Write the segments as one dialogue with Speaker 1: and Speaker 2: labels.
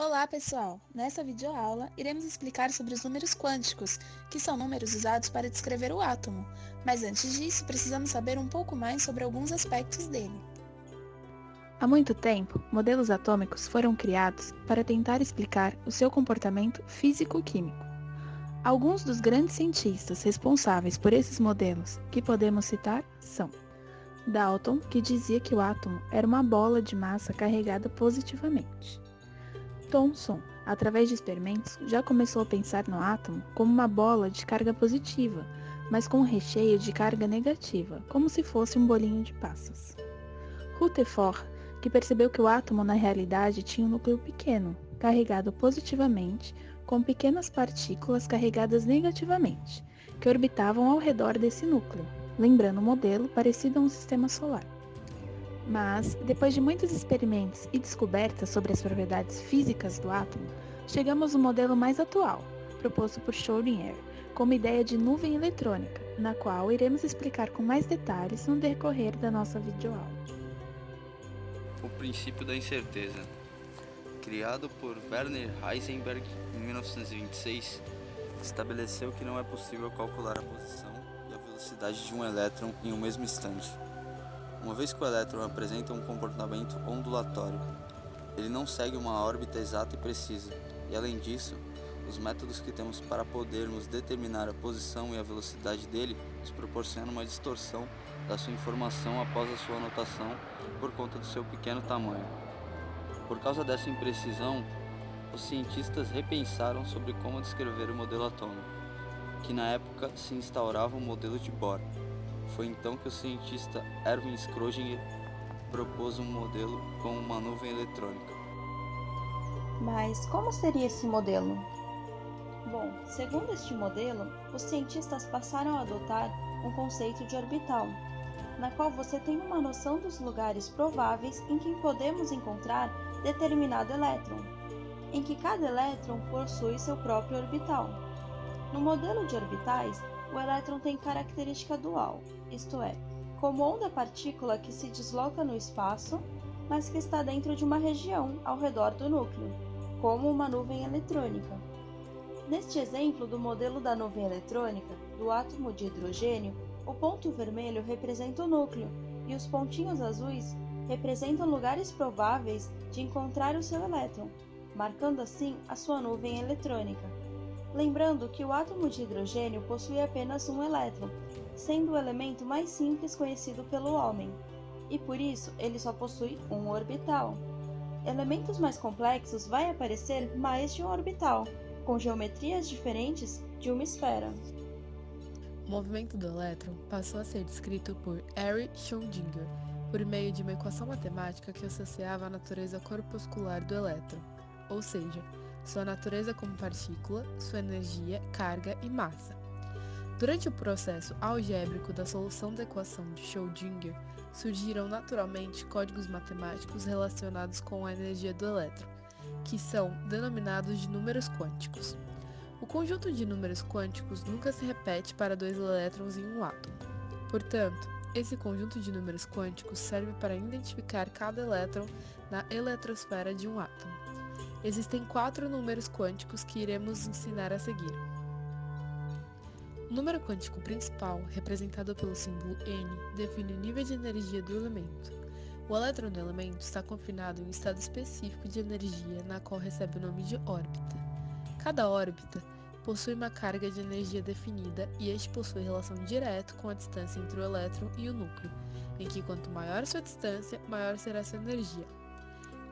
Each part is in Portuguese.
Speaker 1: Olá, pessoal! Nessa videoaula, iremos explicar sobre os números quânticos, que são números usados para descrever o átomo. Mas antes disso, precisamos saber um pouco mais sobre alguns aspectos dele. Há muito tempo, modelos atômicos foram criados para tentar explicar o seu comportamento físico-químico. Alguns dos grandes cientistas responsáveis por esses modelos que podemos citar são Dalton, que dizia que o átomo era uma bola de massa carregada positivamente. Thomson, através de experimentos, já começou a pensar no átomo como uma bola de carga positiva, mas com um recheio de carga negativa, como se fosse um bolinho de passas. Rutherford, que percebeu que o átomo na realidade tinha um núcleo pequeno, carregado positivamente, com pequenas partículas carregadas negativamente, que orbitavam ao redor desse núcleo, lembrando um modelo parecido a um sistema solar. Mas, depois de muitos experimentos e descobertas sobre as propriedades físicas do átomo, chegamos ao modelo mais atual, proposto por Schrödinger, como ideia de nuvem eletrônica, na qual iremos explicar com mais detalhes no decorrer da nossa videoaula.
Speaker 2: O princípio da incerteza, criado por Werner Heisenberg em 1926, estabeleceu que não é possível calcular a posição e a velocidade de um elétron em um mesmo instante. Uma vez que o elétron apresenta um comportamento ondulatório, ele não segue uma órbita exata e precisa, e além disso, os métodos que temos para podermos determinar a posição e a velocidade dele nos proporcionam uma distorção da sua informação após a sua anotação por conta do seu pequeno tamanho. Por causa dessa imprecisão, os cientistas repensaram sobre como descrever o modelo atômico, que na época se instaurava o modelo de Bohr. Foi então que o cientista Erwin Schrödinger propôs um modelo com uma nuvem eletrônica.
Speaker 3: Mas como seria esse modelo? Bom, segundo este modelo, os cientistas passaram a adotar um conceito de orbital, na qual você tem uma noção dos lugares prováveis em que podemos encontrar determinado elétron, em que cada elétron possui seu próprio orbital. No modelo de orbitais, o elétron tem característica dual, isto é, como onda partícula que se desloca no espaço, mas que está dentro de uma região ao redor do núcleo, como uma nuvem eletrônica. Neste exemplo do modelo da nuvem eletrônica, do átomo de hidrogênio, o ponto vermelho representa o núcleo e os pontinhos azuis representam lugares prováveis de encontrar o seu elétron, marcando assim a sua nuvem eletrônica. Lembrando que o átomo de hidrogênio possui apenas um elétron, sendo o elemento mais simples conhecido pelo homem, e por isso ele só possui um orbital. Elementos mais complexos vai aparecer mais de um orbital, com geometrias diferentes de uma esfera.
Speaker 4: O movimento do elétron passou a ser descrito por Erwin Schrödinger por meio de uma equação matemática que associava a natureza corpuscular do elétron, ou seja, sua natureza como partícula, sua energia, carga e massa. Durante o processo algébrico da solução da equação de Schrödinger, surgiram naturalmente códigos matemáticos relacionados com a energia do elétron, que são denominados de números quânticos. O conjunto de números quânticos nunca se repete para dois elétrons em um átomo. Portanto, esse conjunto de números quânticos serve para identificar cada elétron na eletrosfera de um átomo. Existem 4 números quânticos que iremos ensinar a seguir. O número quântico principal, representado pelo símbolo N, define o nível de energia do elemento. O elétron do elemento está confinado em um estado específico de energia, na qual recebe o nome de órbita. Cada órbita possui uma carga de energia definida e este possui relação direta com a distância entre o elétron e o núcleo, em que quanto maior sua distância, maior será sua energia.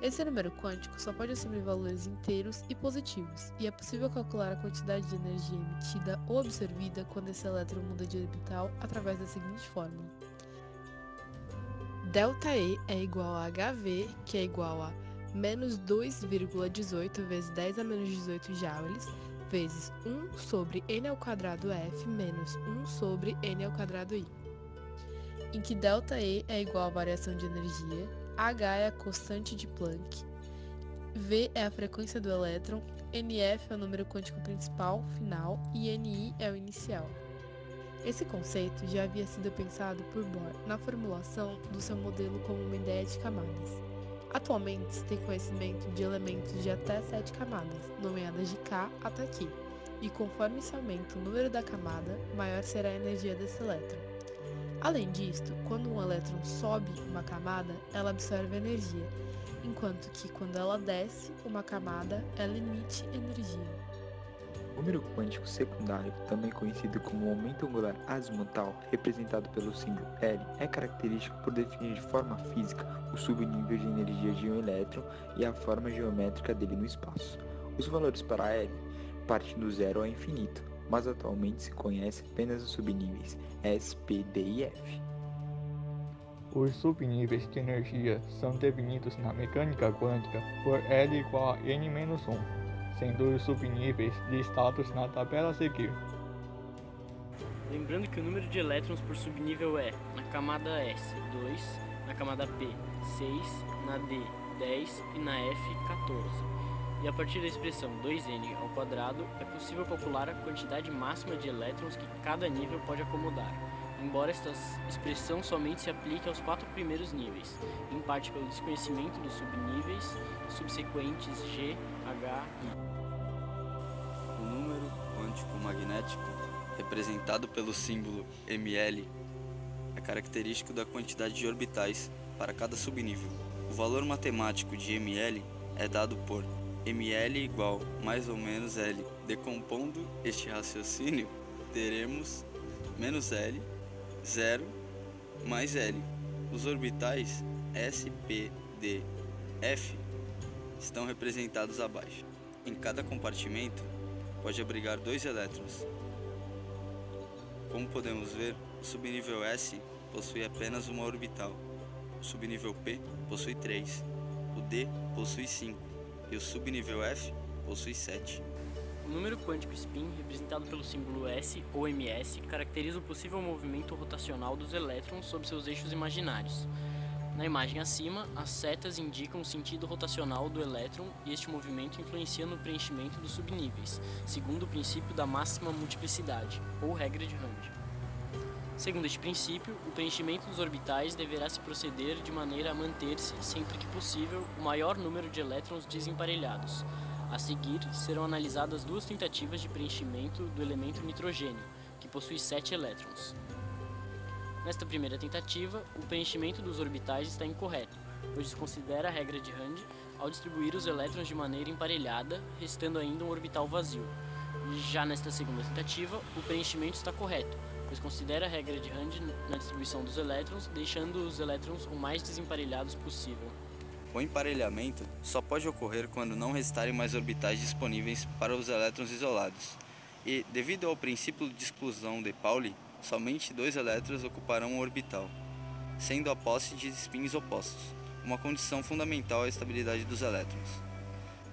Speaker 4: Esse número quântico só pode assumir valores inteiros e positivos, e é possível calcular a quantidade de energia emitida ou absorvida quando esse elétron muda de orbital através da seguinte fórmula. ΔE é igual a HV, que é igual a menos 2,18 vezes 10 a menos 18 joules, vezes 1 sobre n ao quadrado F menos 1 sobre n ao quadrado I, em que ΔE é igual à variação de energia, H é a constante de Planck, V é a frequência do elétron, NF é o número quântico principal, final, e NI é o inicial. Esse conceito já havia sido pensado por Bohr na formulação do seu modelo como uma ideia de camadas. Atualmente, se tem conhecimento de elementos de até 7 camadas, nomeadas de K até Q, e conforme se aumenta o número da camada, maior será a energia desse elétron. Além disto, quando um elétron sobe uma camada, ela absorve energia, enquanto que quando ela desce uma camada, ela emite energia.
Speaker 5: O número quântico secundário, também conhecido como momento angular azimutal, representado pelo símbolo L, é característico por definir de forma física o subnível de energia de um elétron e a forma geométrica dele no espaço. Os valores para L partem do zero ao infinito, mas atualmente se conhece apenas os subníveis S, P, D e F.
Speaker 6: Os subníveis de energia são definidos na mecânica quântica por L igual a n-1, sendo os subníveis listados na tabela a seguir.
Speaker 7: Lembrando que o número de elétrons por subnível é, na camada S, 2, na camada P, 6, na D, 10 e na F, 14. E a partir da expressão 2n ao quadrado, é possível calcular a quantidade máxima de elétrons que cada nível pode acomodar, embora esta expressão somente se aplique aos 4 primeiros níveis, em parte pelo desconhecimento dos subníveis subsequentes G, H e
Speaker 2: O número quântico magnético, representado pelo símbolo ml, é característico da quantidade de orbitais para cada subnível. O valor matemático de ml é dado por ml igual mais ou menos L. Decompondo este raciocínio, teremos menos L, 0, mais L. Os orbitais S, P, D, F estão representados abaixo. Em cada compartimento pode abrigar 2 elétrons. Como podemos ver, o subnível S possui apenas uma orbital, o subnível P possui 3, o D possui 5 e o subnível F possui 7.
Speaker 7: O número quântico spin, representado pelo símbolo S ou ms, caracteriza o possível movimento rotacional dos elétrons sobre seus eixos imaginários. Na imagem acima, as setas indicam o sentido rotacional do elétron e este movimento influencia no preenchimento dos subníveis, segundo o princípio da máxima multiplicidade, ou regra de Rand. Segundo este princípio, o preenchimento dos orbitais deverá se proceder de maneira a manter-se, sempre que possível, o maior número de elétrons desemparelhados. A seguir, serão analisadas 2 tentativas de preenchimento do elemento nitrogênio, que possui 7 elétrons. Nesta primeira tentativa, o preenchimento dos orbitais está incorreto, pois desconsidera a regra de Rand ao distribuir os elétrons de maneira emparelhada, restando ainda um orbital vazio. Já nesta segunda tentativa, o preenchimento está correto, pois considera a regra de Rand na distribuição dos elétrons, deixando os elétrons o mais desemparelhados possível.
Speaker 2: O emparelhamento só pode ocorrer quando não restarem mais orbitais disponíveis para os elétrons isolados. E, devido ao princípio de exclusão de Pauli, somente 2 elétrons ocuparão o orbital, sendo a posse de spins opostos, uma condição fundamental à estabilidade dos elétrons.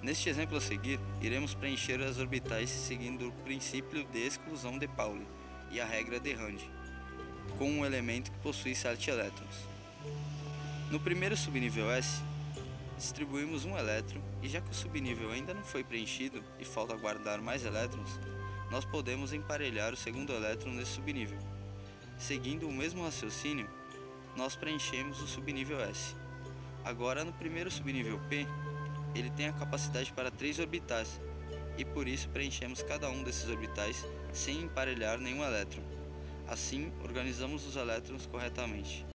Speaker 2: Neste exemplo a seguir, iremos preencher as orbitais seguindo o princípio de exclusão de Pauli e a regra de Rand, com um elemento que possui 7 elétrons. No primeiro subnível S, distribuímos um elétron e já que o subnível ainda não foi preenchido e falta guardar mais elétrons, nós podemos emparelhar o segundo elétron nesse subnível. Seguindo o mesmo raciocínio, nós preenchemos o subnível S. Agora no primeiro subnível P, ele tem a capacidade para 3 orbitais e por isso preenchemos cada um desses orbitais sem emparelhar nenhum elétron. Assim, organizamos os elétrons corretamente.